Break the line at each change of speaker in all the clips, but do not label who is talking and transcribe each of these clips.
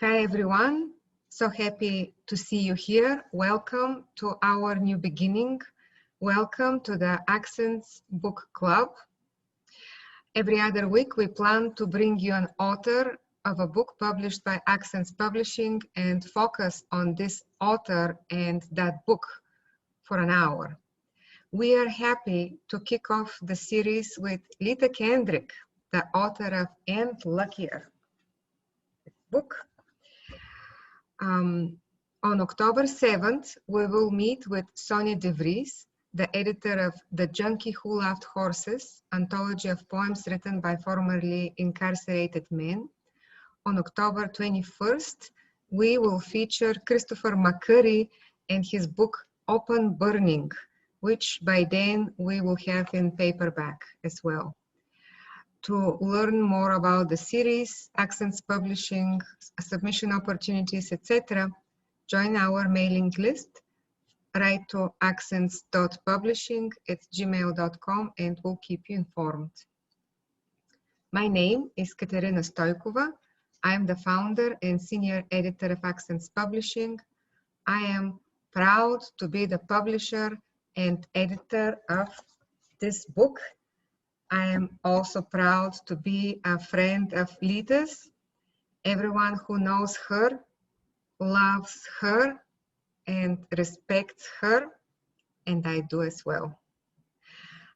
Hi everyone, so happy to see you here. Welcome to our new beginning. Welcome to the Accents Book Club. Every other week we plan to bring you an author of a book published by Accents Publishing and focus on this author and that book for an hour. We are happy to kick off the series with Leatha Kendrick, the author of And Luckier book. On October 7th, we will meet with Sonia de Vries, the editor of The Junkie Who Loved Horses, anthology of poems written by formerly incarcerated men. On October 21st, we will feature Christopher McCurry and his book Open Burning, which by then we will have in paperback as well. To learn more about the series, Accents Publishing, submission opportunities, etc., join our mailing list. Write to accents.publishing@gmail.com and we'll keep you informed. My name is Katerina Stojkova. I am the founder and senior editor of Accents Publishing. I am proud to be the publisher and editor of this book. I am also proud to be a friend of Leatha's. Everyone who knows her, loves her, and respects her, and I do as well.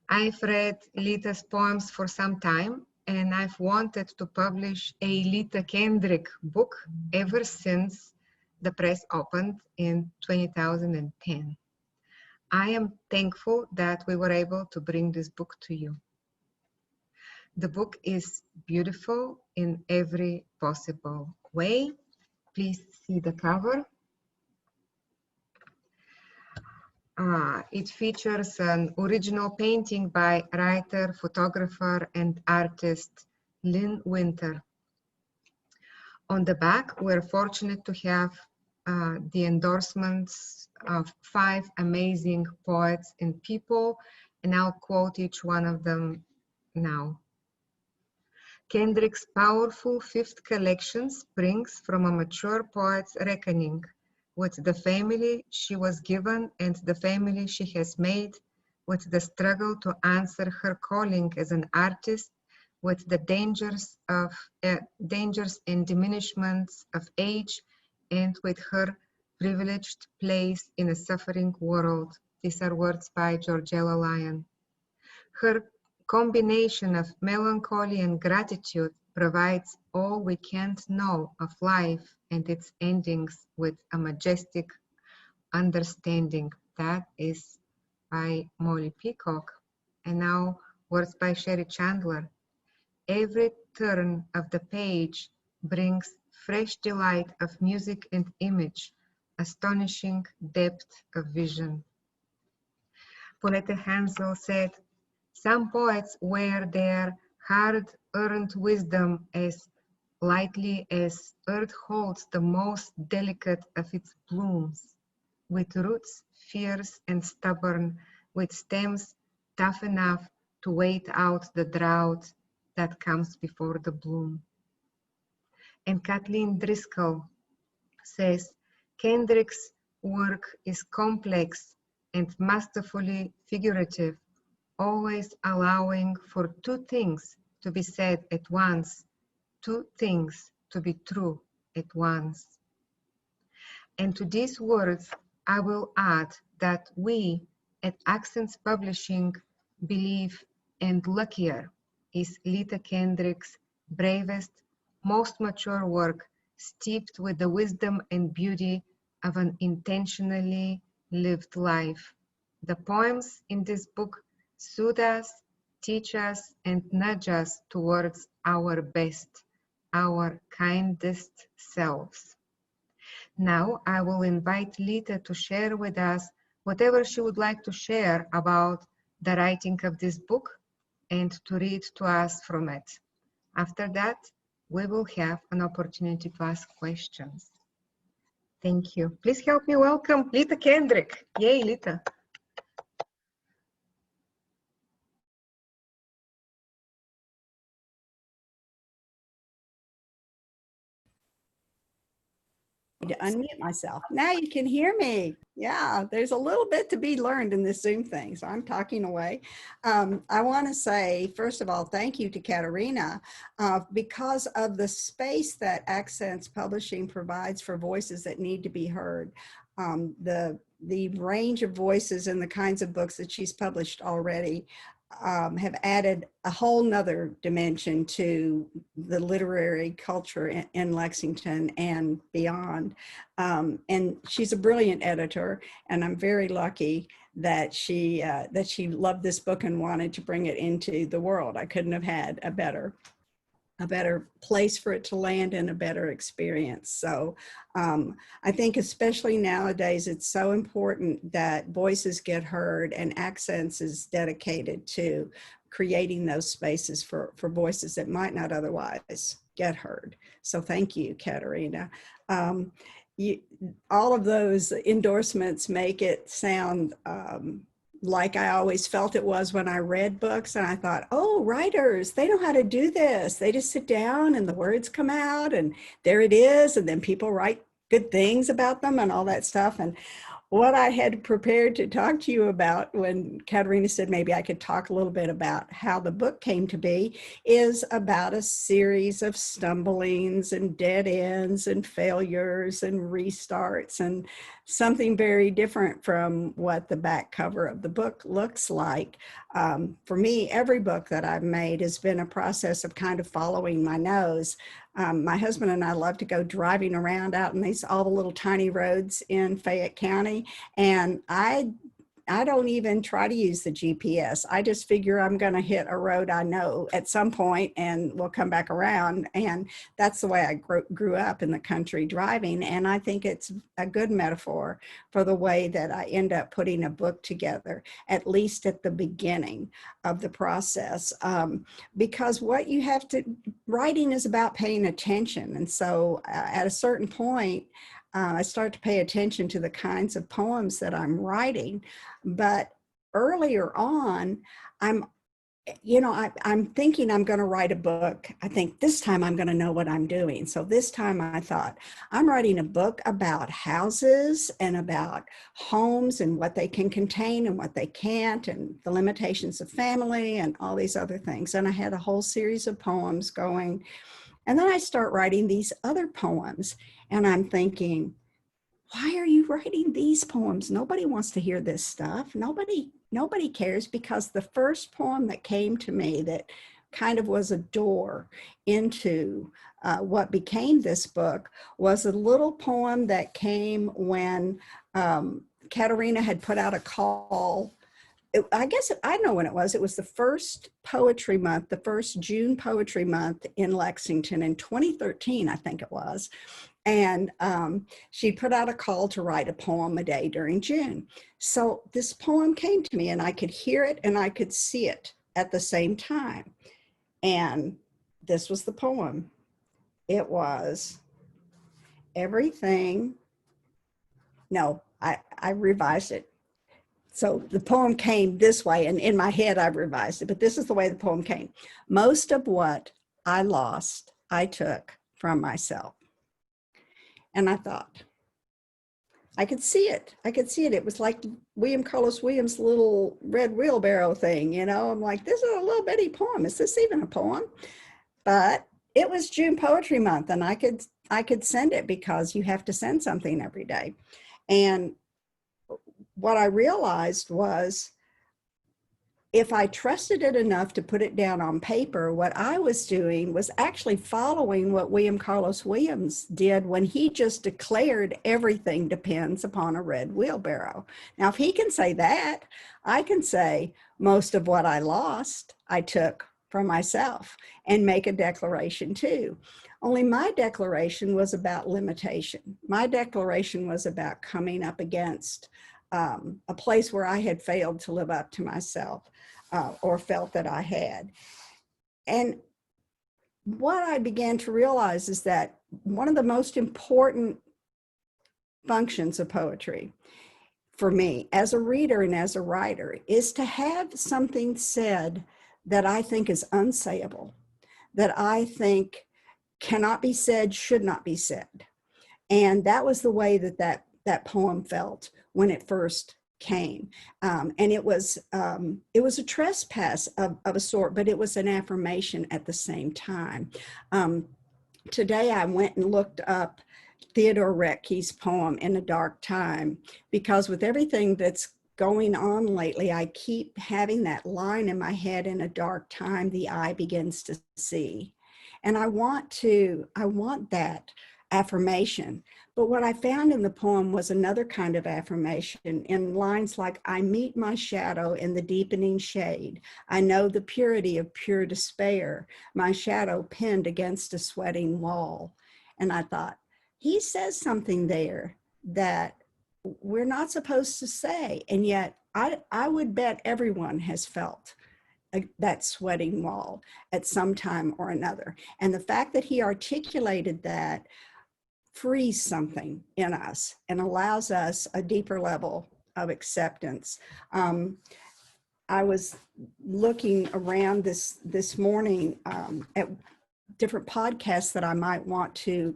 I've read Leatha's poems for some time, and I've wanted to publish a Leatha Kendrick book ever since the press opened in 2010. I am thankful that we were able to bring this book to you. The book is beautiful in every possible way. Please see the cover. It features an original painting by writer, photographer, and artist Lynn Winter. On the back, we're fortunate to have the endorsements of 5 amazing poets and people, and I'll quote each one of them now. Kendrick's powerful 5th collection springs from a mature poet's reckoning with the family she was given and the family she has made, with the struggle to answer her calling as an artist, with the dangers and diminishments of age, and with her privileged place in a suffering world. These are words by Georgella Lyon. Her combination of melancholy and gratitude provides all we can't know of life and its endings with a majestic understanding. That is by Molly Peacock. And now words by Sherry Chandler. Every turn of the page brings fresh delight of music and image, astonishing depth of vision. Paulette Hansel said, "Some poets wear their hard-earned wisdom as lightly as earth holds the most delicate of its blooms, with roots fierce and stubborn, with stems tough enough to wait out the drought that comes before the bloom." And Kathleen Driscoll says, "Kendrick's work is complex and masterfully figurative, always allowing for 2 things to be said at once, 2 things to be true at once." And to these words, I will add that we at Accents Publishing believe And Luckier is Leatha Kendrick's bravest, most mature work, steeped with the wisdom and beauty of an intentionally lived life. The poems in this book soothe us, teach us, and nudge us towards our best, our kindest selves. Now I will invite Leatha to share with us whatever she would like to share about the writing of this book and to read to us from it. After that, we will have an opportunity to ask questions. Thank you. Please help me welcome Leatha Kendrick. Yay, Leatha.
to unmute myself. Now you can hear me. Yeah, there's a little bit to be learned in this Zoom thing, so I'm talking away. I want to say, first of all, thank you to Katerina because of the space that Accents Publishing provides for voices that need to be heard. The range of voices and the kinds of books that she's published already have added a whole nother dimension to the literary culture in Lexington and beyond. And she's a brilliant editor, and I'm very lucky that she loved this book and wanted to bring it into the world. I couldn't have had a better place for it to land and a better experience. So I think especially nowadays, it's so important that voices get heard, and Accents is dedicated to creating those spaces for voices that might not otherwise get heard. So thank you, Katerina. All of those endorsements make it sound like I always felt it was when I read books, and I thought, oh, writers, they know how to do this. They just sit down and the words come out and there it is. And then people write good things about them and all that stuff. And what I had prepared to talk to you about when Katerina said maybe I could talk a little bit about how the book came to be is about a series of stumblings and dead ends and failures and restarts, and something very different from what the back cover of the book looks like. For me, every book that I've made has been a process of kind of following my nose. My husband and I love to go driving around out in all the little tiny roads in Fayette County, and I don't even try to use the GPS. I just figure I'm going to hit a road I know at some point and we'll come back around. And that's the way I grew up in the country driving. And I think it's a good metaphor for the way that I end up putting a book together, at least at the beginning of the process. Because what you have to, writing is about paying attention. And so at a certain point, I start to pay attention to the kinds of poems that I'm writing. But earlier on, I'm thinking I'm going to write a book. I think this time I'm going to know what I'm doing. So this time I thought, I'm writing a book about houses and about homes and what they can contain and what they can't, and the limitations of family and all these other things. And I had a whole series of poems going. And then I start writing these other poems, and I'm thinking, why are you writing these poems? Nobody wants to hear this stuff. Nobody cares, because the first poem that came to me that kind of was a door into what became this book was a little poem that came when Katerina had put out a call. I guess I know when it was. It was the first poetry month, the first June poetry month in Lexington in 2013, I think it was. And she put out a call to write a poem a day during June. So this poem came to me, and I could hear it and I could see it at the same time. And this was the poem. It was everything. No, I revised it. So the poem came this way, and in my head I revised it, but this is the way the poem came. Most of what I lost, I took from myself. And I thought, I could see it. I could see it. It was like William Carlos Williams' little red wheelbarrow thing, you know. I'm like, this is a little bitty poem. Is this even a poem? But it was June Poetry Month, and I could send it, because you have to send something every day. And what I realized was, if I trusted it enough to put it down on paper, what I was doing was actually following what William Carlos Williams did when he just declared everything depends upon a red wheelbarrow. Now, if he can say that, I can say most of what I lost, I took from myself, and make a declaration too. Only my declaration was about limitation. My declaration was about coming up against a place where I had failed to live up to myself, or felt that I had. And what I began to realize is that one of the most important functions of poetry for me as a reader and as a writer is to have something said that I think is unsayable, that I think cannot be said, should not be said. And that was the way that poem felt when it first came. And it was a trespass of a sort, but it was an affirmation at the same time. Today I went and looked up Theodore Roethke's poem In a Dark Time, because with everything that's going on lately, I keep having that line in my head, in a dark time, the eye begins to see. And I want that affirmation. But what I found in the poem was another kind of affirmation in lines like, I meet my shadow in the deepening shade. I know the purity of pure despair, my shadow pinned against a sweating wall. And I thought, he says something there that we're not supposed to say. And yet I would bet everyone has felt that sweating wall at some time or another. And the fact that he articulated that frees something in us and allows us a deeper level of acceptance. I was looking around this morning at different podcasts that I might want to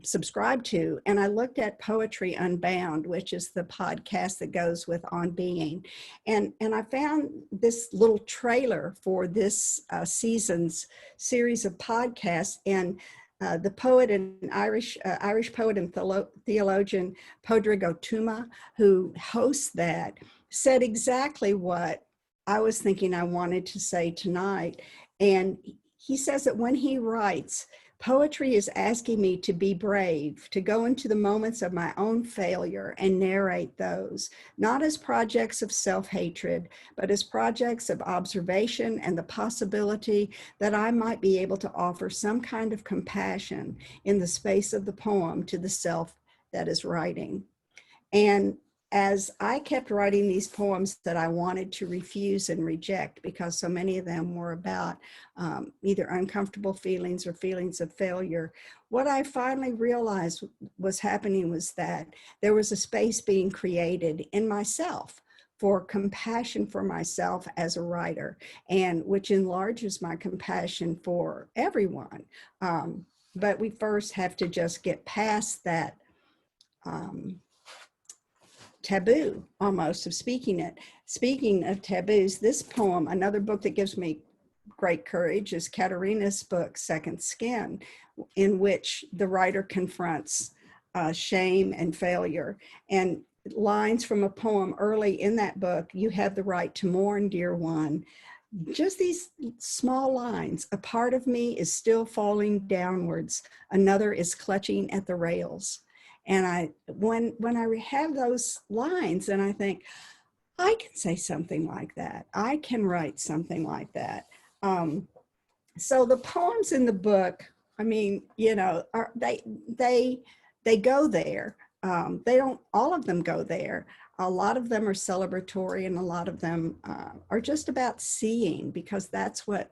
subscribe to, and I looked at Poetry Unbound, which is the podcast that goes with On Being, and I found this little trailer for this season's series of podcasts. And the poet and Irish poet and theologian Podrigo Tuma, who hosts that, said exactly what I was thinking I wanted to say tonight. And he says that when he writes, poetry is asking me to be brave, to go into the moments of my own failure and narrate those, not as projects of self-hatred, but as projects of observation and the possibility that I might be able to offer some kind of compassion in the space of the poem to the self that is writing. And as I kept writing these poems that I wanted to refuse and reject, because so many of them were about either uncomfortable feelings or feelings of failure, what I finally realized was happening was that there was a space being created in myself for compassion for myself as a writer, and which enlarges my compassion for everyone. But we first have to just get past that taboo almost of speaking it. Speaking of taboos, this poem, another book that gives me great courage, is Katerina's book, Second Skin, in which the writer confronts shame and failure. And lines from a poem early in that book, you have the right to mourn, dear one. Just these small lines, a part of me is still falling downwards, another is clutching at the rails. And when I have those lines, and I think, I can say something like that. I can write something like that. So the poems in the book, I mean, you know, they go there. They don't, all of them go there. A lot of them are celebratory, and a lot of them are just about seeing, because that's what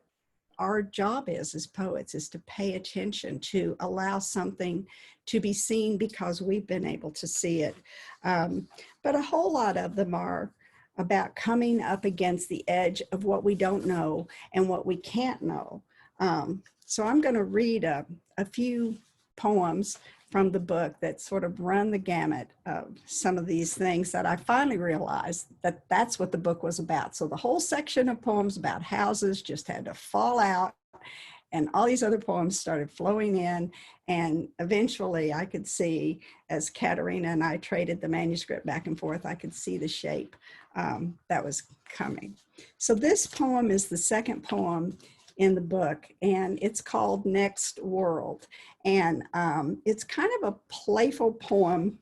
our job is as poets, is to pay attention, to allow something to be seen because we've been able to see it. But a whole lot of them are about coming up against the edge of what we don't know and what we can't know. So I'm going to read a few poems from the book that sort of run the gamut of some of these things that I finally realized that that's what the book was about. So the whole section of poems about houses just had to fall out, and all these other poems started flowing in. And eventually I could see, as Katerina and I traded the manuscript back and forth, I could see the shape that was coming. So this poem is the second poem in the book, and it's called Next World. And it's kind of a playful poem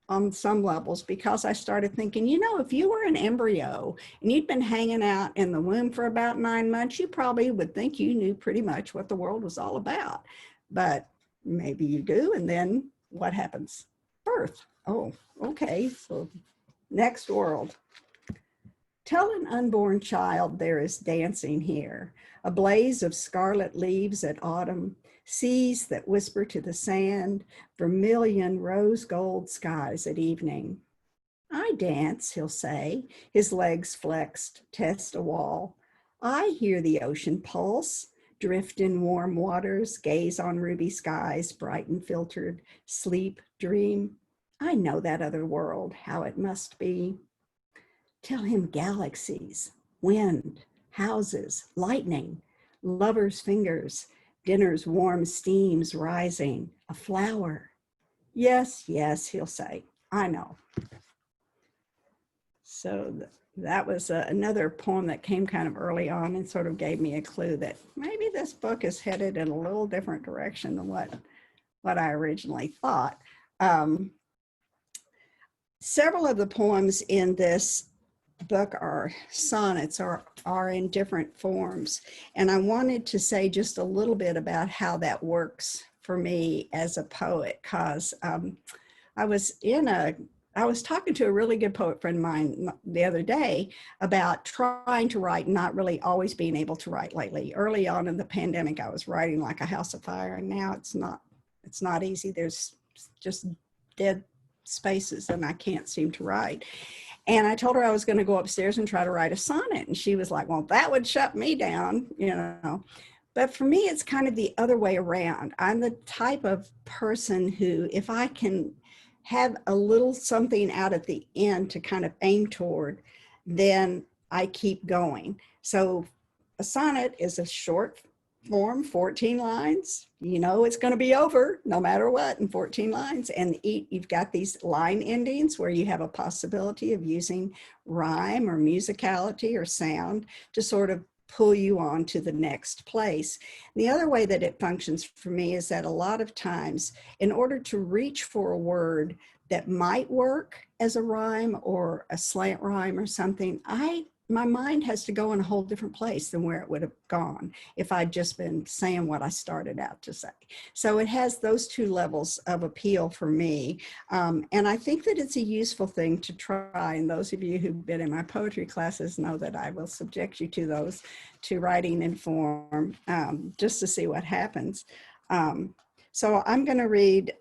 on some levels, because I started thinking, you know, if you were an embryo and you'd been hanging out in the womb for about 9 months, you probably would think you knew pretty much what the world was all about. But maybe you do, and then what happens? Birth. Oh, okay, so next world. Tell an unborn child there is dancing here, a blaze of scarlet leaves at autumn, seas that whisper to the sand, vermilion rose gold skies at evening. I dance, he'll say, his legs flexed, test a wall. I hear the ocean pulse, drift in warm waters, gaze on ruby skies, bright and filtered, sleep, dream. I know that other world, how it must be. Tell him galaxies, wind, houses, lightning, lovers' fingers, dinner's warm steams rising, a flower. Yes, yes, he'll say, I know. So that was another poem that came kind of early on and sort of gave me a clue that maybe this book is headed in a little different direction than what I originally thought. Several of the poems in this book are sonnets or are in different forms. And I wanted to say just a little bit about how that works for me as a poet, because I was talking to a really good poet friend of mine the other day about trying to write, not really always being able to write lately. Early on in the pandemic, I was writing like a house of fire, and now it's not easy. There's just dead spaces and I can't seem to write. And I told her I was going to go upstairs and try to write a sonnet. And she was like, well, that would shut me down, you know. But for me, it's kind of the other way around. I'm the type of person who, if I can have a little something out at the end to kind of aim toward, then I keep going. So a sonnet is a short form, 14 lines. You know it's going to be over no matter what in 14 lines. And you've got these line endings where you have a possibility of using rhyme or musicality or sound to sort of pull you on to the next place. The other way that it functions for me is that a lot of times, in order to reach for a word that might work as a rhyme or a slant rhyme or something, my mind has to go in a whole different place than where it would have gone if I'd just been saying what I started out to say. So it has those two levels of appeal for me. And I think that it's a useful thing to try. And those of you who've been in my poetry classes know that I will subject you to those, to writing in form, just to see what happens. So I'm going to read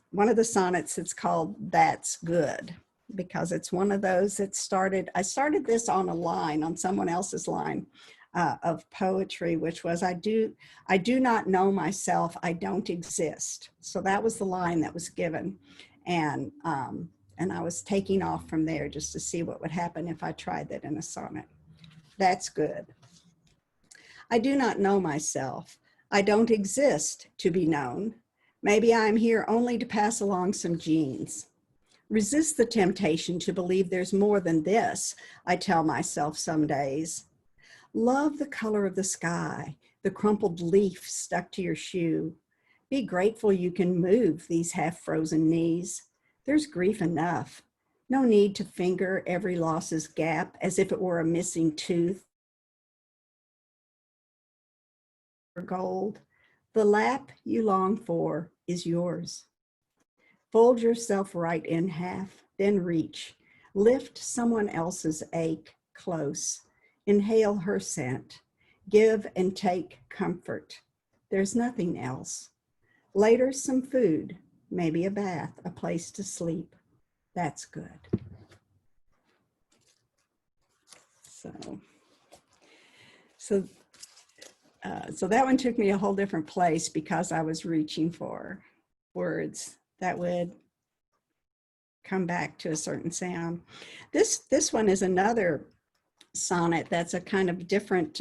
one of the sonnets. It's called That's Good, because it's one of those that I started this on a line, on someone else's line of poetry, which was, I do not know myself, I don't exist. So that was the line that was given. And I was taking off from there just to see what would happen if I tried that in a sonnet. That's good. I do not know myself. I don't exist to be known. Maybe I'm here only to pass along some genes. Resist the temptation to believe there's more than this, I tell myself some days. Love the color of the sky, the crumpled leaf stuck to your shoe. Be grateful you can move these half-frozen knees. There's grief enough. No need to finger every loss's gap as if it were a missing tooth or gold. The lap you long for is yours. Fold yourself right in half, then reach. Lift someone else's ache close. Inhale her scent. Give and take comfort. There's nothing else. Later, some food, maybe a bath, a place to sleep. That's good. So that one took me a whole different place because I was reaching for words that would come back to a certain sound. This one is another sonnet that's a kind of different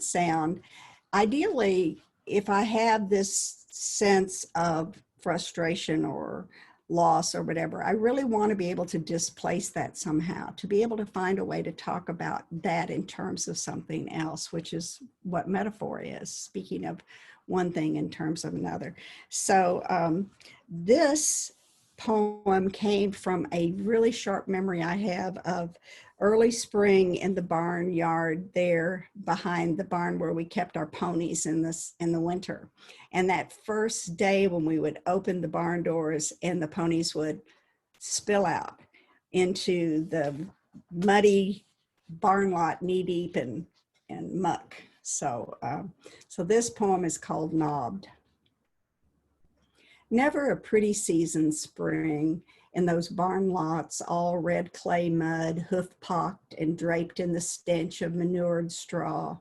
sound. Ideally, if I have this sense of frustration or loss or whatever, I really want to be able to displace that somehow, to be able to find a way to talk about that in terms of something else, which is what metaphor is, speaking of one thing in terms of another. So this poem came from a really sharp memory I have of early spring in the barnyard there behind the barn where we kept our ponies in the winter. And that first day when we would open the barn doors and the ponies would spill out into the muddy barn lot, knee deep in muck. So this poem is called Knobbed. Never a pretty season spring in those barn lots, all red clay mud, hoof-pocked and draped in the stench of manured straw.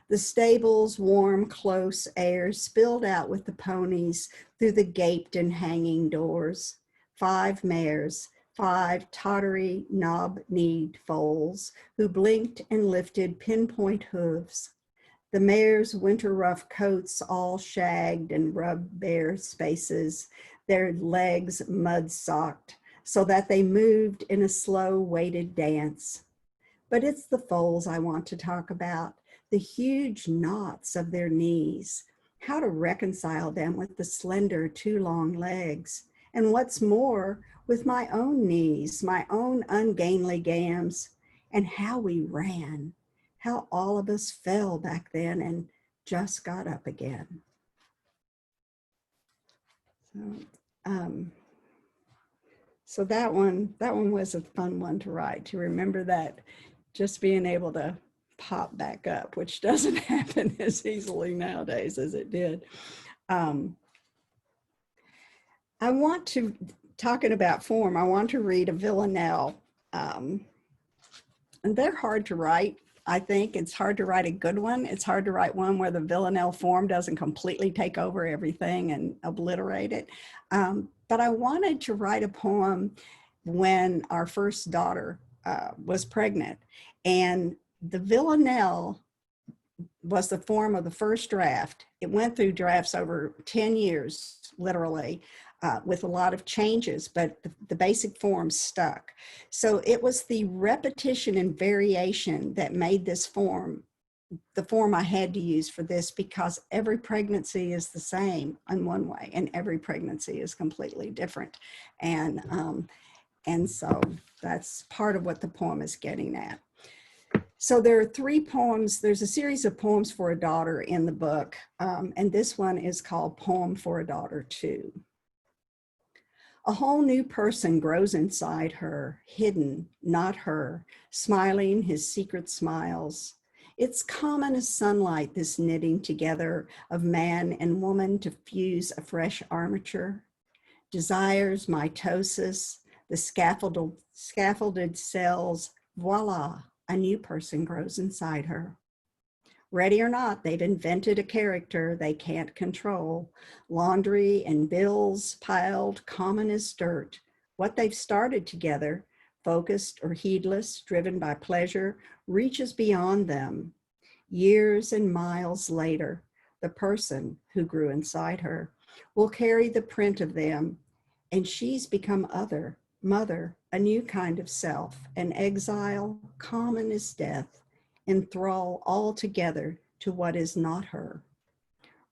The stable's warm, close air spilled out with the ponies through the gaped and hanging doors. 5 mares, 5 tottery, knob-kneed foals who blinked and lifted pinpoint hooves. The mares' winter rough coats all shagged and rubbed bare spaces, their legs mud-socked, so that they moved in a slow, weighted dance. But it's the foals I want to talk about, the huge knots of their knees, how to reconcile them with the slender, too long legs, and what's more, with my own knees, my own ungainly gams, and how we ran, how all of us fell back then and just got up again. So that one was a fun one to write, to remember that just being able to pop back up, which doesn't happen as easily nowadays as it did. I want to, talking about form, I want to read a villanelle. And they're hard to write. I think it's hard to write a good one. It's hard to write one where the villanelle form doesn't completely take over everything and obliterate it. But I wanted to write a poem when our first daughter was pregnant. And the villanelle was the form of the first draft. It went through drafts over 10 years, literally, with a lot of changes, but the basic form stuck. So it was the repetition and variation that made this form the form I had to use for this, because every pregnancy is the same in one way, and every pregnancy is completely different. And so that's part of what the poem is getting at. So there are 3 poems. There's a series of poems for a daughter in the book, and this one is called Poem for a Daughter 2. A whole new person grows inside her, hidden, not her, smiling his secret smiles. It's common as sunlight, this knitting together of man and woman to fuse a fresh armature. Desires, mitosis, the scaffolded cells, voila, a new person grows inside her. Ready or not, they've invented a character they can't control. Laundry and bills piled common as dirt. What they've started together, focused or heedless, driven by pleasure, reaches beyond them. Years and miles later, the person who grew inside her will carry the print of them, and she's become other, mother, a new kind of self, an exile, common as death, enthrall altogether to what is not her.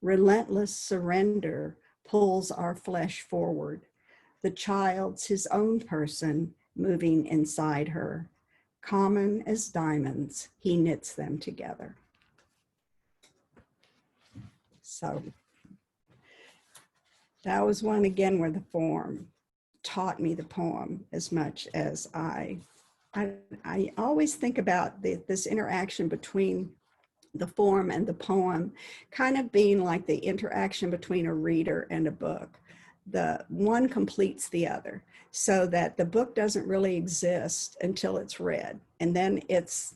Relentless surrender pulls our flesh forward. The child's his own person moving inside her. Common as diamonds, he knits them together. So that was one again where the form taught me the poem as much as I always think about this interaction between the form and the poem kind of being like the interaction between a reader and a book. The one completes the other, so that the book doesn't really exist until it's read. And then it's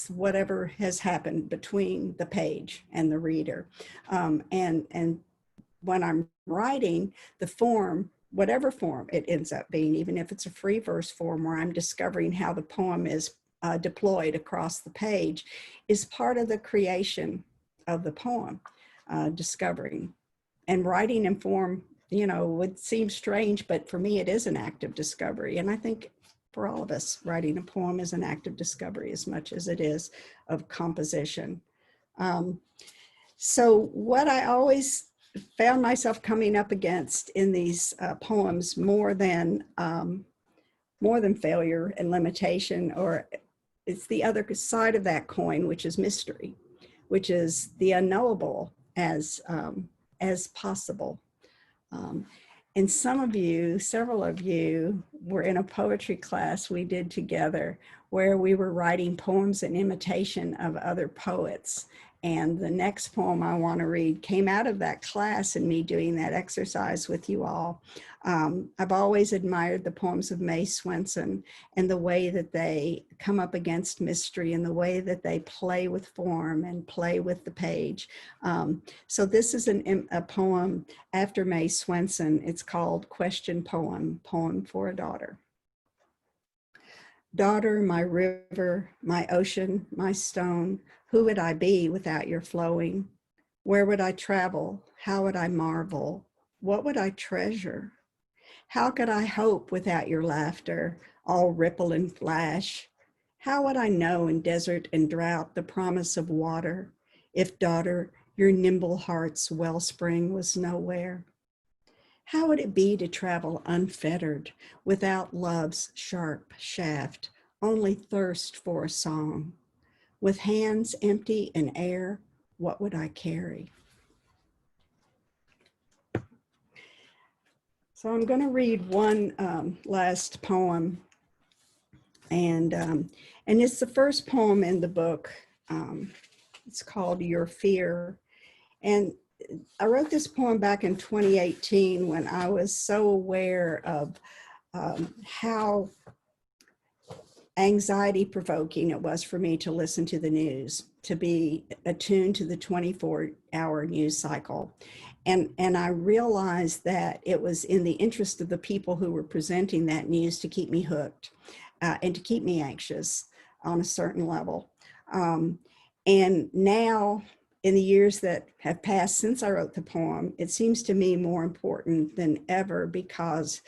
whatever has happened between the page and the reader. And when I'm writing, the form, whatever form it ends up being, even if it's a free verse form where I'm discovering how the poem is deployed across the page, is part of the creation of the poem, discovering. And writing in form, you know, would seem strange, but for me it is an act of discovery. And I think for all of us, writing a poem is an act of discovery as much as it is of composition. So what I always found myself coming up against in these poems, more than failure and limitation, or it's the other side of that coin, which is mystery, which is the unknowable as possible. And several of you were in a poetry class we did together where we were writing poems in imitation of other poets. And the next poem I want to read came out of that class and me doing that exercise with you all. I've always admired the poems of Mae Swenson and the way that they come up against mystery and the way that they play with form and play with the page. So this is a poem after Mae Swenson. It's called Question Poem, Poem for a Daughter. Daughter, my river, my ocean, my stone, who would I be without your flowing? Where would I travel? How would I marvel? What would I treasure? How could I hope without your laughter, all ripple and flash? How would I know in desert and drought the promise of water, if, daughter, your nimble heart's wellspring was nowhere? How would it be to travel unfettered, without love's sharp shaft, only thirst for a song? With hands empty and air, what would I carry? So I'm going to read one last poem, and it's the first poem in the book. It's called Your Fear, and I wrote this poem back in 2018 when I was so aware of how anxiety provoking it was for me to listen to the news, to be attuned to the 24-hour news cycle. And I realized that it was in the interest of the people who were presenting that news to keep me hooked and to keep me anxious on a certain level. And now, in the years that have passed since I wrote the poem, it seems to me more important than ever, because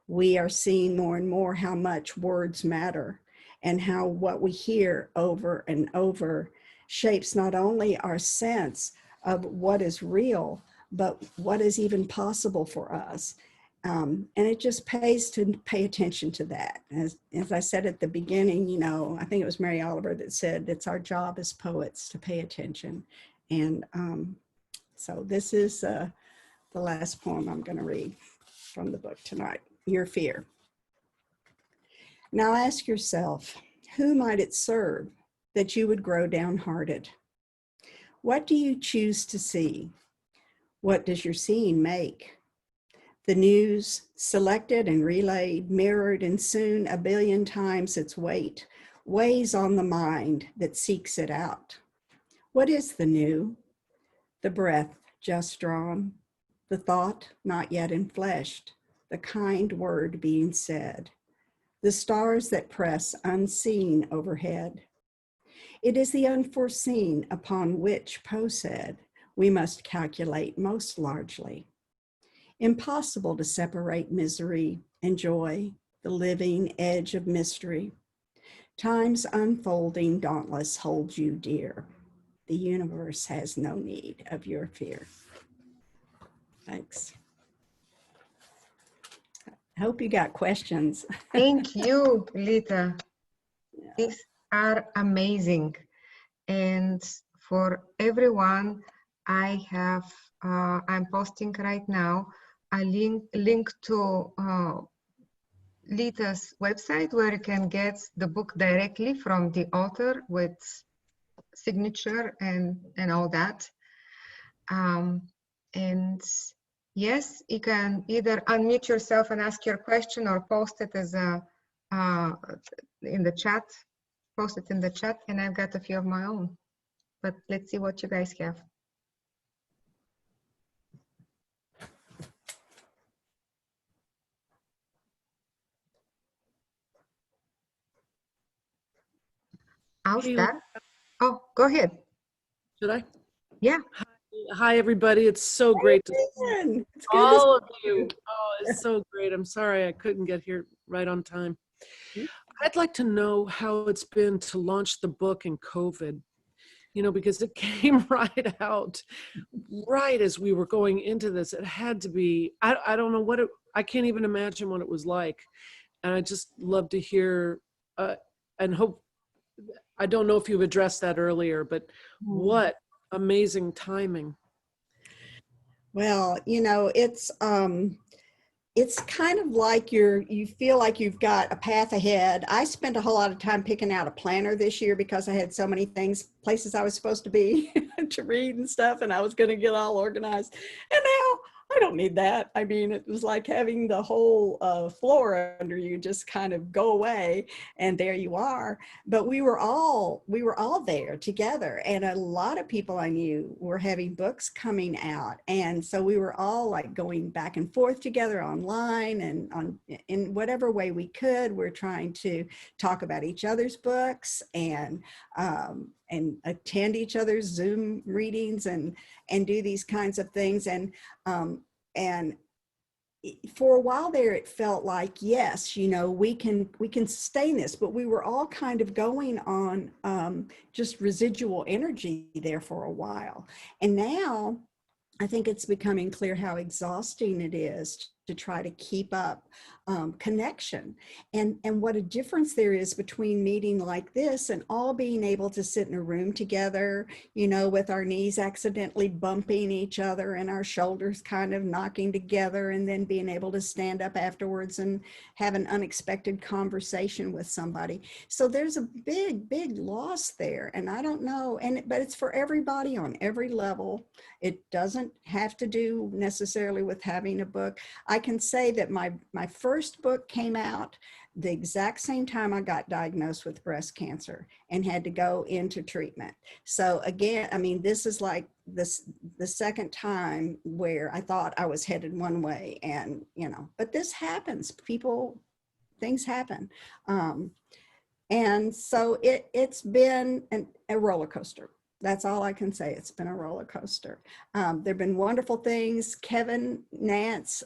we are seeing more and more how much words matter and how what we hear over and over shapes not only our sense of what is real, but what is even possible for us. And it just pays to pay attention to that. As I said at the beginning, you know, I think it was Mary Oliver that said, it's our job as poets to pay attention. And so this is the last poem I'm going to read from the book tonight, Your Fear. Now ask yourself, who might it serve that you would grow downhearted? What do you choose to see? What does your seeing make? The news, selected and relayed, mirrored, and soon a billion times its weight, weighs on the mind that seeks it out. What is the new? The breath just drawn, the thought not yet enfleshed, the kind word being said, the stars that press unseen overhead. It is the unforeseen upon which Poe said we must calculate most largely. Impossible to separate misery and joy, the living edge of mystery. Time's unfolding dauntless holds you dear. The universe has no need of your fear. Thanks. I hope you got questions.
Thank you, Leatha. These are amazing. And for everyone, I'm posting right now a link to Leatha's website, where you can get the book directly from the author with signature and all that. And yes, you can either unmute yourself and ask your question, or post it as a in the chat. Post it in the chat, and I've got a few of my own. But let's see what you guys have. I'll start. Oh, go ahead.
Should I?
Yeah.
Hi, everybody. It's so great to see all of you. Oh, it's so great. I'm sorry I couldn't get here right on time. I'd like to know how it's been to launch the book in COVID, you know, because it came right out, right as we were going into this. It had to be, I don't know what it, I can't even imagine what it was like. And I just love to hear and hope, I don't know if you've addressed that earlier, but what amazing timing.
Well, you know, it's it's kind of like you feel like you've got a path ahead. I spent a whole lot of time picking out a planner this year because I had so many places I was supposed to be to read and stuff, and I was going to get all organized. And now I don't need that. I mean, it was like having the whole floor under you just kind of go away, and there you are. But we were all there together, and a lot of people I knew were having books coming out, and so we were all like going back and forth together online and in whatever way we could. We're trying to talk about each other's books and attend each other's Zoom readings and do these kinds of things. And for a while there, it felt like, yes, you know, we can sustain this, but we were all kind of going on just residual energy there for a while. And now I think it's becoming clear how exhausting it is to try to keep up connection, and what a difference there is between meeting like this and all being able to sit in a room together, you know, with our knees accidentally bumping each other and our shoulders kind of knocking together, and then being able to stand up afterwards and have an unexpected conversation with somebody. So there's a big loss there, and I don't know, but it's for everybody on every level. It doesn't have to do necessarily with having a book. I can say that my first book came out the exact same time I got diagnosed with breast cancer and had to go into treatment. So again, I mean, this is like the second time where I thought I was headed one way, and, you know, but this happens. Things happen. And so it's been a roller coaster. That's all I can say. It's been a roller coaster. There've been wonderful things. Kevin Nance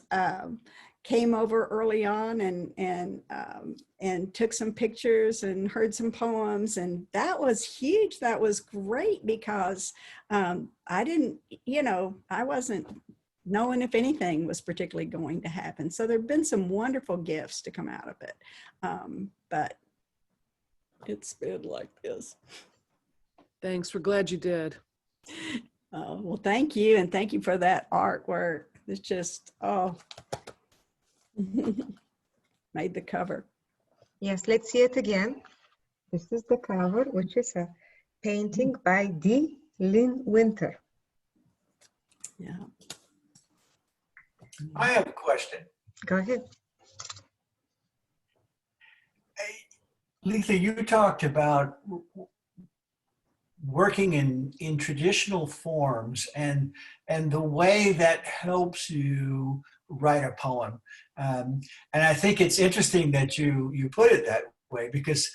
came over early on and took some pictures and heard some poems, and that was huge. That was great because I didn't, you know, I wasn't knowing if anything was particularly going to happen. So there've been some wonderful gifts to come out of it, but it's been like this.
Thanks. We're glad you did.
Well, thank you. And thank you for that artwork. It's just, made the cover.
Yes, let's see it again. This is the cover, which is a painting by D. Lynn Winter.
Yeah.
I have a question.
Go ahead.
Leatha, you talked about working in traditional forms and the way that helps you write a poem. And I think it's interesting that you put it that way, because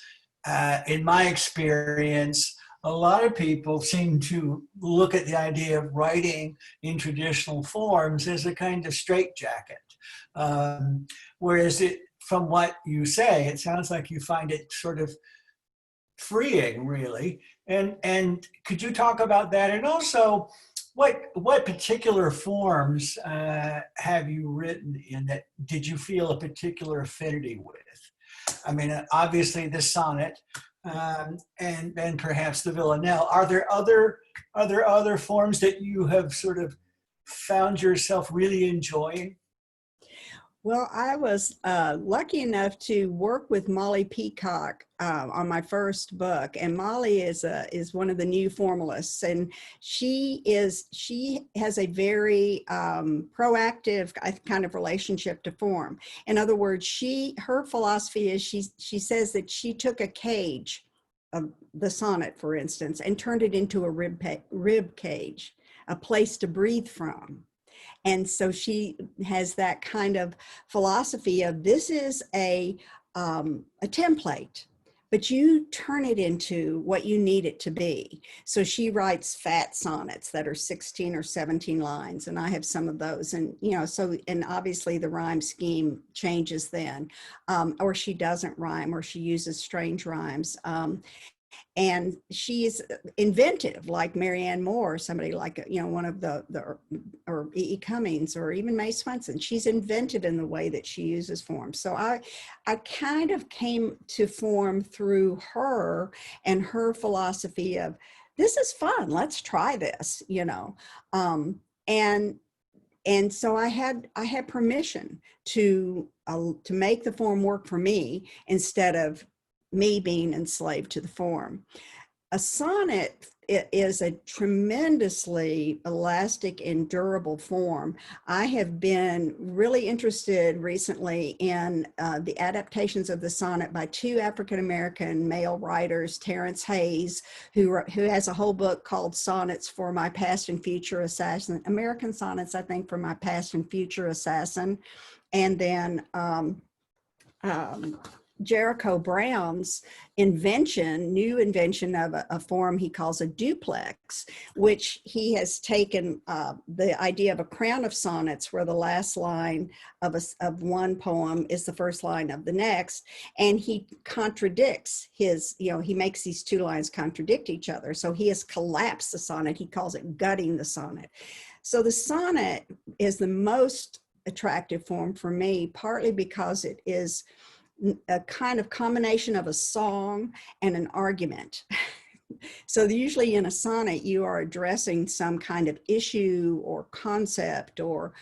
in my experience, a lot of people seem to look at the idea of writing in traditional forms as a kind of straitjacket. Whereas from what you say, it sounds like you find it sort of freeing, really. And could you talk about that? And also, what particular forms have you written in that did you feel a particular affinity with? I mean, obviously the sonnet, and then perhaps the villanelle. Are there other forms that you have sort of found yourself really enjoying?
Well, I was lucky enough to work with Molly Peacock on my first book, and Molly is one of the new formalists, and she has a very proactive kind of relationship to form. In other words, her philosophy is she says that she took a cage of the sonnet, for instance, and turned it into a rib cage, a place to breathe from. And so she has that kind of philosophy of this is a template, but you turn it into what you need it to be. So she writes fat sonnets that are 16 or 17 lines, and I have some of those. And, you know, so, and obviously the rhyme scheme changes then, or she doesn't rhyme, or she uses strange rhymes. And she's inventive, like Marianne Moore, somebody like, you know, one of or E.E. Cummings, or even Mae Swenson. She's inventive in the way that she uses form. So I kind of came to form through her and her philosophy of, this is fun, let's try this, you know. And and so I had permission to make the form work for me instead of me being enslaved to the form. A sonnet is a tremendously elastic and durable form. I have been really interested recently in the adaptations of the sonnet by two African-American male writers, Terrence Hayes, who has a whole book called Sonnets for My Past and Future Assassin, American Sonnets, I think, for My Past and Future Assassin, and then Jericho Brown's new invention of a form he calls a duplex, which he has taken the idea of a crown of sonnets where the last line of one poem is the first line of the next, and he contradicts he makes these two lines contradict each other. So he has collapsed the sonnet. He calls it gutting the sonnet. So the sonnet is the most attractive form for me, partly because it is a kind of combination of a song and an argument. So usually in a sonnet, you are addressing some kind of issue or concept or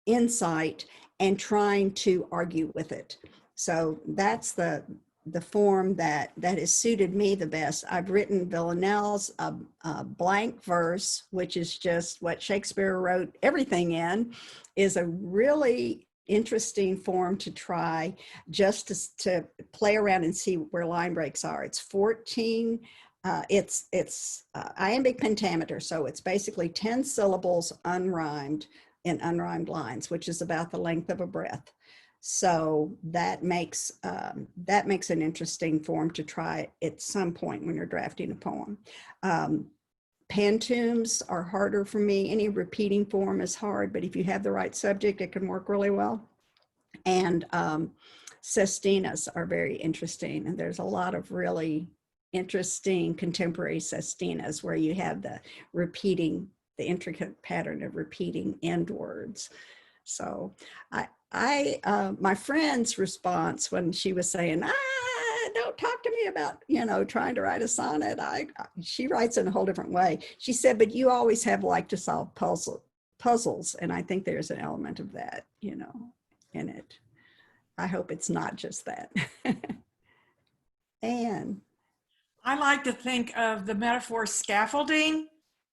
insight and trying to argue with it. So that's the form that has suited me the best. I've written Villanelle's blank verse, which is just what Shakespeare wrote everything in, is a really interesting form to try just to play around and see where line breaks are. It's 14, it's iambic pentameter, so it's basically 10 syllables unrhymed in unrhymed lines, which is about the length of a breath. So that makes an interesting form to try at some point when you're drafting a poem. Pantoums are harder for me. Any repeating form is hard, but if you have the right subject, it can work really well. And sestinas are very interesting. And there's a lot of really interesting contemporary sestinas where you have the intricate pattern of repeating end words. So my friend's response when she was saying, don't talk to me about, trying to write a sonnet. She writes in a whole different way. She said, but you always have liked to solve puzzles. And I think there's an element of that, in it. I hope it's not just that. Anne.
I like to think of the metaphor scaffolding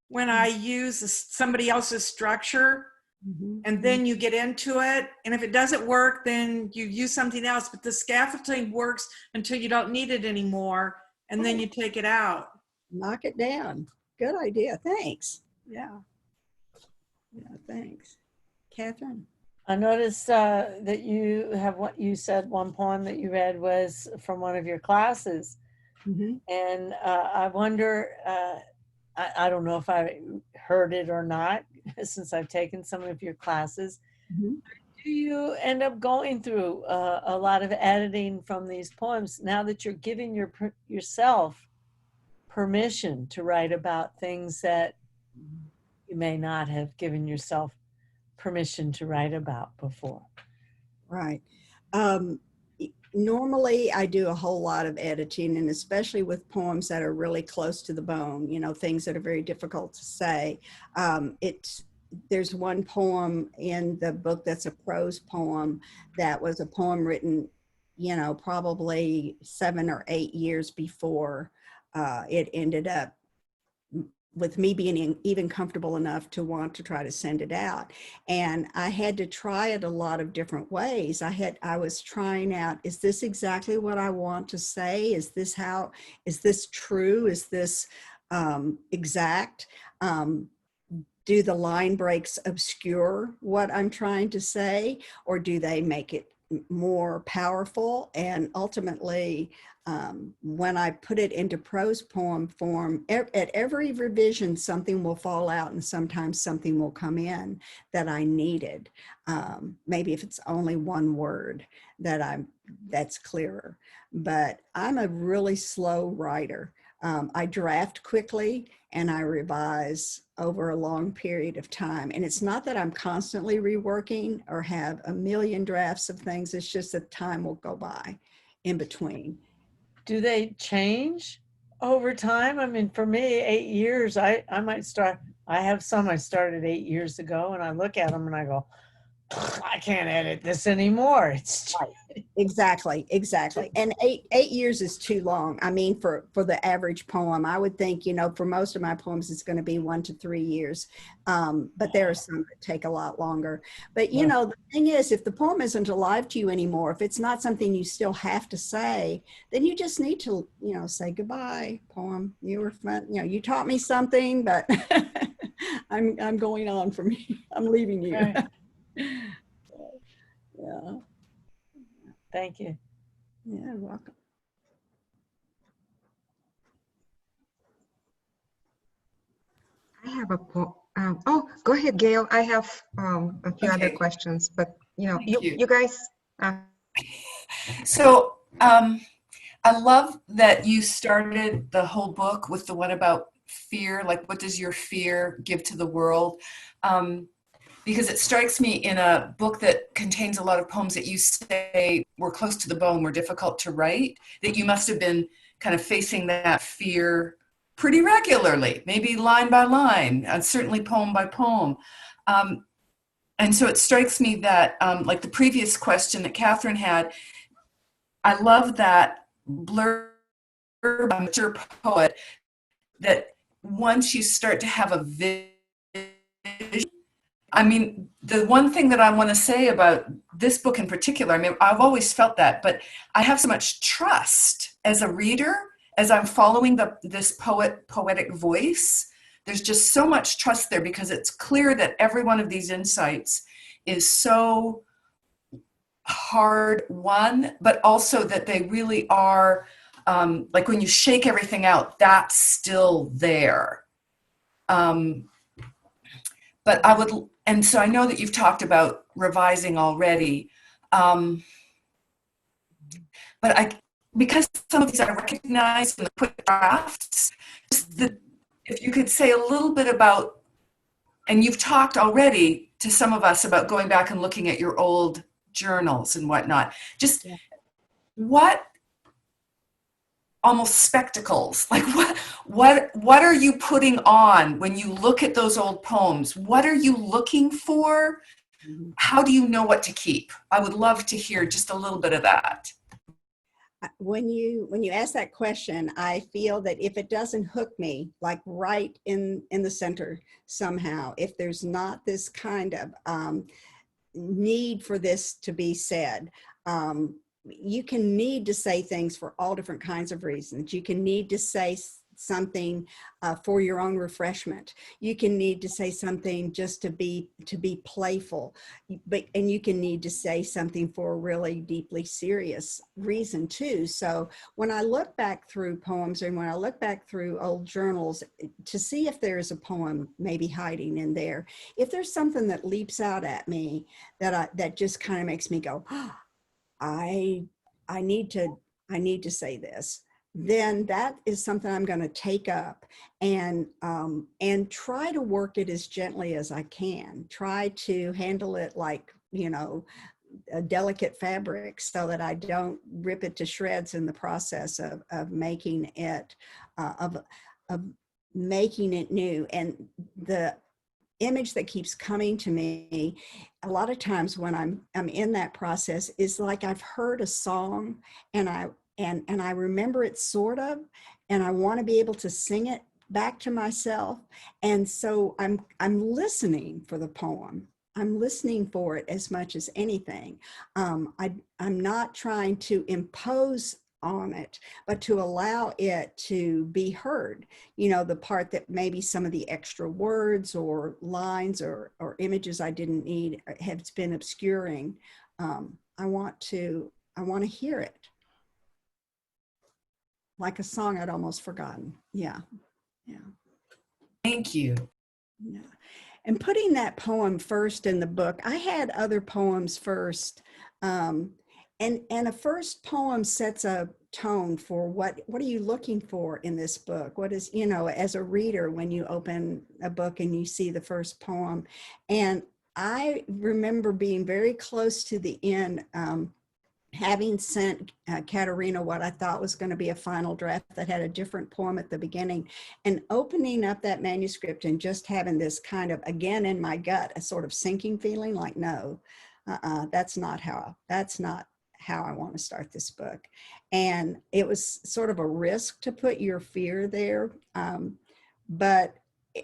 when I use somebody else's structure.
Mm-hmm.
And then you get into it. And if it doesn't work, then you use something else. But the scaffolding works until you don't need it anymore. And then you take it out.
Knock it down. Good idea. Thanks. Yeah. Yeah, thanks. Catherine.
I noticed that you have what you said one poem that you read was from one of your classes.
Mm-hmm.
And I wonder, I don't know if I heard it or not, since I've taken some of your classes.
Mm-hmm.
Do you end up going through a lot of editing from these poems now that you're giving yourself permission to write about things that you may not have given yourself permission to write about before?
Right. Normally I do a whole lot of editing, and especially with poems that are really close to the bone, things that are very difficult to say. There's one poem in the book that's a prose poem that was a poem written, probably 7 or 8 years before it ended up with me being even comfortable enough to want to try to send it out. And I had to try it a lot of different ways. I was trying out, is this exactly what I want to say? Is this true? Is this exact? Do the line breaks obscure what I'm trying to say, or do they make it more powerful? And ultimately, when I put it into prose poem form, at every revision, something will fall out and sometimes something will come in that I needed. Maybe if it's only one word that's clearer, but I'm a really slow writer. I draft quickly and I revise over a long period of time. And it's not that I'm constantly reworking or have a million drafts of things. It's just that time will go by in between.
Do they change over time? I mean, for me, 8 years, I might start I have some I started 8 years ago, and I look at them and I go, I can't edit this anymore. It's
Exactly, exactly. And eight years is too long. I mean, for the average poem, I would think, you know, for most of my poems, it's going to be 1 to 3 years. But there are some that take a lot longer. But, you know, the thing is, if the poem isn't alive to you anymore, if it's not something you still have to say, then you just need to, you know, say goodbye, poem. You were fun. You know, you taught me something, but I'm going on from you. I'm leaving you.
Okay.
Yeah.
Thank you.
Yeah, you're welcome.
I have a oh, go ahead, Gail. I have a few other
Okay.
questions, but you know,
Thank you.
you guys.
So I love that you started the whole book with the one about fear, like what does your fear give to the world? Because it strikes me in a book that contains a lot of poems that you say were close to the bone, were difficult to write, that you must have been kind of facing that fear pretty regularly, maybe line by line, and certainly poem by poem. And so it strikes me that, like the previous question that Catherine had, I love that blurb by a mature poet that once you start to have a vision, I mean, the one thing that I want to say about this book in particular, I mean, I've always felt that, but I have so much trust as a reader, as I'm following this poetic voice. There's just so much trust there because it's clear that every one of these insights is so hard won, but also that they really are, like when you shake everything out, that's still there. But I would, and so I know that you've talked about revising already, but because some of these I recognize in the quick drafts, if you could say a little bit about, and you've talked already to some of us about going back and looking at your old journals and whatnot, just what almost spectacles, like what are you putting on when you look at those old poems? What are you looking for? How do you know what to keep? I would love to hear just a little bit of that.
When you ask that question, I feel that if it doesn't hook me, like right in the center somehow, if there's not this kind of need for this to be said, you can need to say things for all different kinds of reasons. You can need to say something for your own refreshment. You can need to say something just to be playful, and you can need to say something for a really deeply serious reason too. So when I look back through poems and when I look back through old journals to see if there's a poem maybe hiding in there, if there's something that leaps out at me that just kind of makes me go, oh, I need to say this, then that is something I'm going to take up and try to work it as gently as I can. Try to handle it like, you know, a delicate fabric so that I don't rip it to shreds in the process of making it of making it new. And the image that keeps coming to me a lot of times when I'm in that process is like I've heard a song and I remember it sort of, and I want to be able to sing it back to myself. And so I'm listening for the poem. I'm listening for it as much as anything. I'm not trying to impose on it, but to allow it to be heard. You know, the part that maybe some of the extra words or lines or images I didn't need have been obscuring. I want to hear it. Like a song I'd almost forgotten. Yeah. Yeah.
Thank you.
Yeah. And putting that poem first in the book, I had other poems first. And a first poem sets a tone for what are you looking for in this book? What is, you know, as a reader, when you open a book and you see the first poem. And I remember being very close to the end having sent Katerina what I thought was going to be a final draft that had a different poem at the beginning, and opening up that manuscript and just having this kind of, again, in my gut, a sort of sinking feeling like, no, that's not how I want to start this book. And it was sort of a risk to put your fear there. And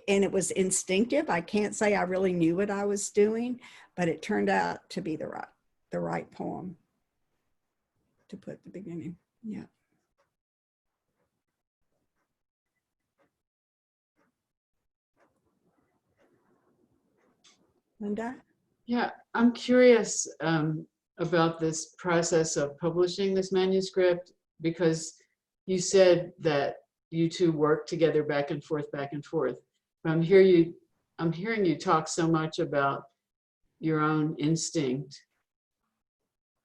it was instinctive. I can't say I really knew what I was doing, but it turned out to be the right poem to put at the beginning. Yeah. Linda?
Yeah, I'm curious about this process of publishing this manuscript, because you said that you two work together back and forth. I'm hearing you talk so much about your own instinct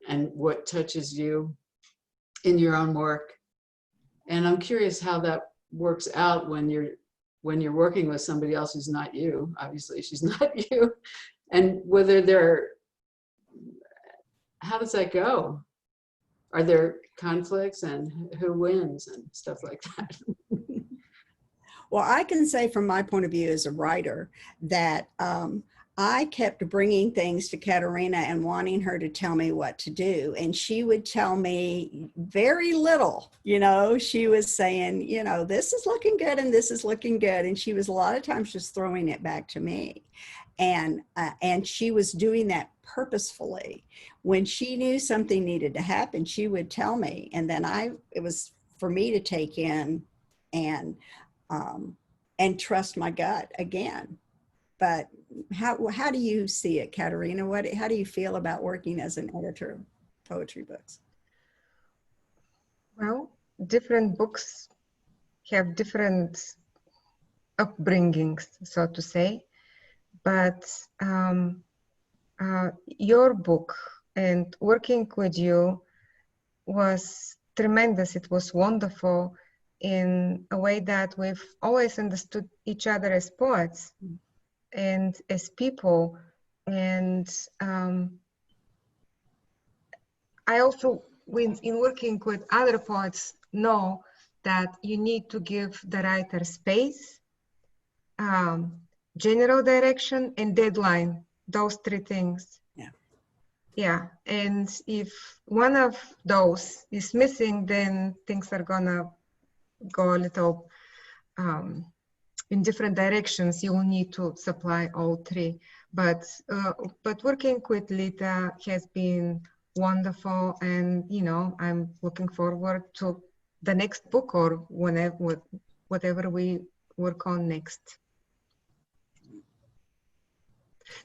and what touches you in your own work. And I'm curious how that works out when you're working with somebody else who's not you. Obviously, she's not you. And whether how does that go? Are there conflicts, and who wins and stuff like that?
Well, I can say from my point of view as a writer that I kept bringing things to Katerina and wanting her to tell me what to do. And she would tell me very little, she was saying, this is looking good and this is looking good. And she was a lot of times just throwing it back to me. And she was doing that purposefully. When she knew something needed to happen, she would tell me. And then it was for me to take in and trust my gut again. But how do you see it, Katerina? How do you feel about working as an editor of poetry books?
Well, different books have different upbringings, so to say. But your book and working with you was tremendous. It was wonderful in a way that we've always understood each other as poets and as people. And I also, in working with other poets, know that you need to give the writer space, general direction, and deadline. Those three things. Yeah, and if one of those is missing, then things are gonna go a little in different directions. You will need to supply all three. But working with Leatha has been wonderful, and I'm looking forward to the next book or whatever we work on next.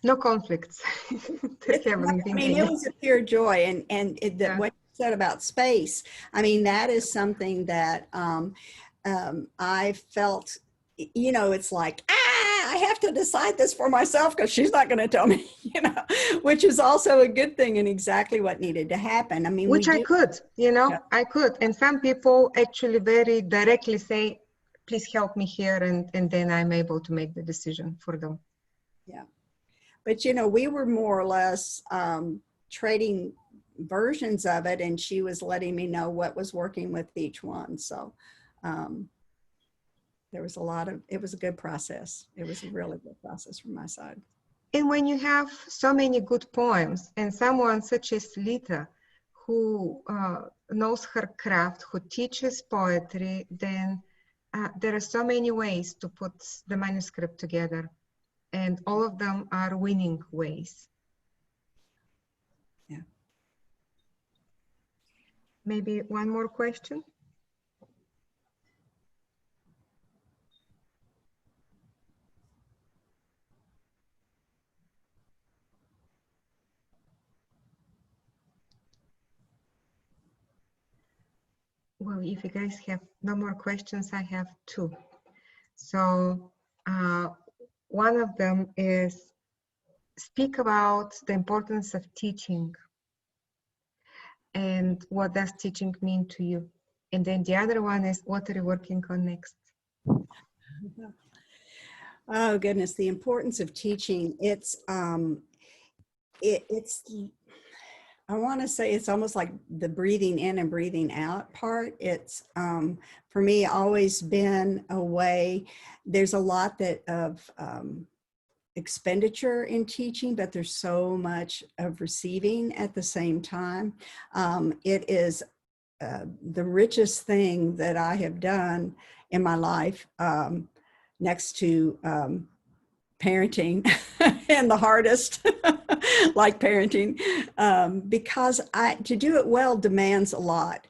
No conflicts.
It was a pure joy, and what you said about space, that is something that I felt, it's like, I have to decide this for myself because she's not going to tell me, which is also a good thing and exactly what needed to happen.
Which I could, I could. And some people actually very directly say, please help me here. And then I'm able to make the decision for them.
Yeah. But, we were more or less trading versions of it, and she was letting me know what was working with each one. So there was it was a good process. It was a really good process from my side.
And when you have so many good poems and someone such as Leatha, who knows her craft, who teaches poetry, then there are so many ways to put the manuscript together. And all of them are winning ways.
Yeah.
Maybe one more question? Well, if you guys have no more questions, I have two. So one of them is speak about the importance of teaching and what does teaching mean to you? And then the other one is what are you working on next?
Oh goodness, the importance of teaching. It's I want to say it's almost like the breathing in and breathing out part. It's for me always been a way. There's a lot that of expenditure in teaching, but there's so much of receiving at the same time. It is the richest thing that I have done in my life, next to parenting and the hardest, like parenting, because to do it well demands a lot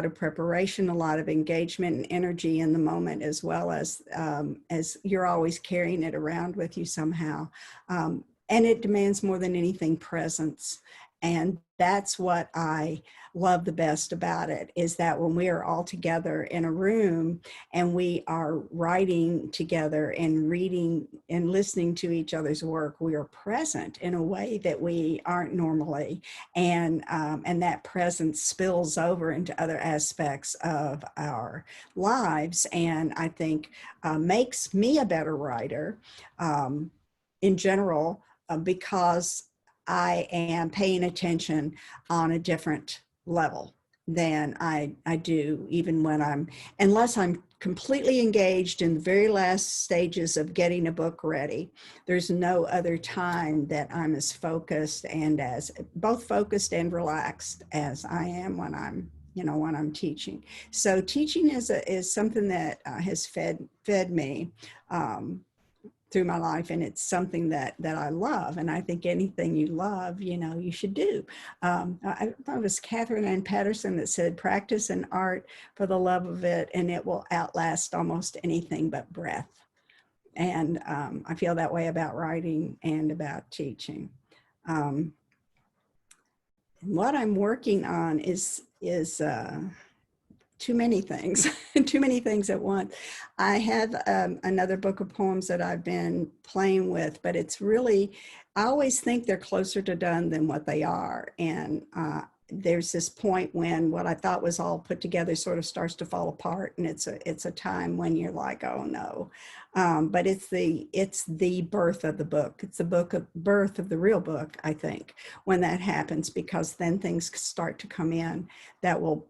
of preparation, a lot of engagement and energy in the moment, as well as you're always carrying it around with you somehow. And it demands more than anything presence. And that's what I love the best about it, is that when we are all together in a room and we are writing together and reading and listening to each other's work, we are present in a way that we aren't normally. And that presence spills over into other aspects of our lives. And I think makes me a better writer in general, because I am paying attention on a different level than I do even when unless I'm completely engaged in the very last stages of getting a book ready. There's no other time that I'm as focused and as both focused and relaxed as I am when I'm teaching. So teaching is something that has fed me through my life, and it's something that I love. And I think anything you love, you should do. I thought it was Catherine Ann Patterson that said, practice an art for the love of it, and it will outlast almost anything but breath. And I feel that way about writing and about teaching. What I'm working on is too many things, too many things at once. I have another book of poems that I've been playing with, but it's really, I always think they're closer to done than what they are. And there's this point when what I thought was all put together sort of starts to fall apart, and it's a time when you're like, oh no. But it's the birth of the book. It's the birth of the real book, I think, when that happens, because then things start to come in that will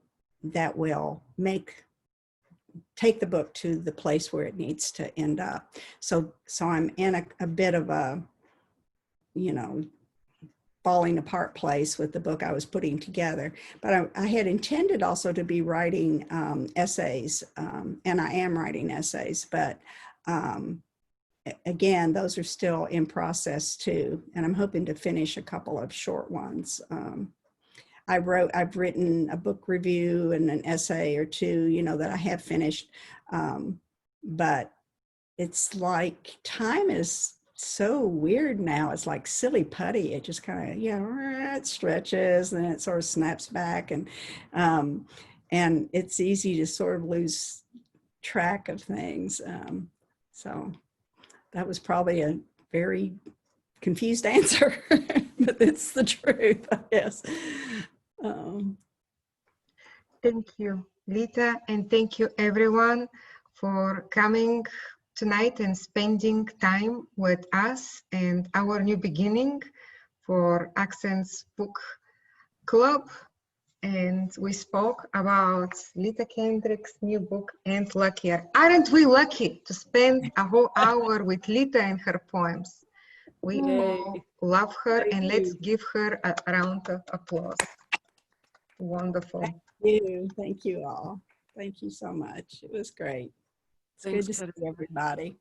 take the book to the place where it needs to end up. So I'm in a bit of a, falling apart place with the book I was putting together. But I had intended also to be writing essays, and I am writing essays, but again, those are still in process too. And I'm hoping to finish a couple of short ones. I've written a book review and an essay or two, that I have finished. But it's like time is so weird now. It's like silly putty. It just kind of, it stretches and it sort of snaps back, and it's easy to sort of lose track of things. So that was probably a very confused answer, but it's the truth, I guess.
Thank you, Leatha, and thank you everyone for coming tonight and spending time with us and our new beginning for Accents Book Club. And we spoke about Leatha Kendrick's new book, and Luckier. Aren't we lucky to spend a whole hour with Leatha and her poems? We all love her, and let's give her a round of applause. Wonderful.
Thank you all. Thank you so much. It was great. It's
Thanks,
good to see everybody.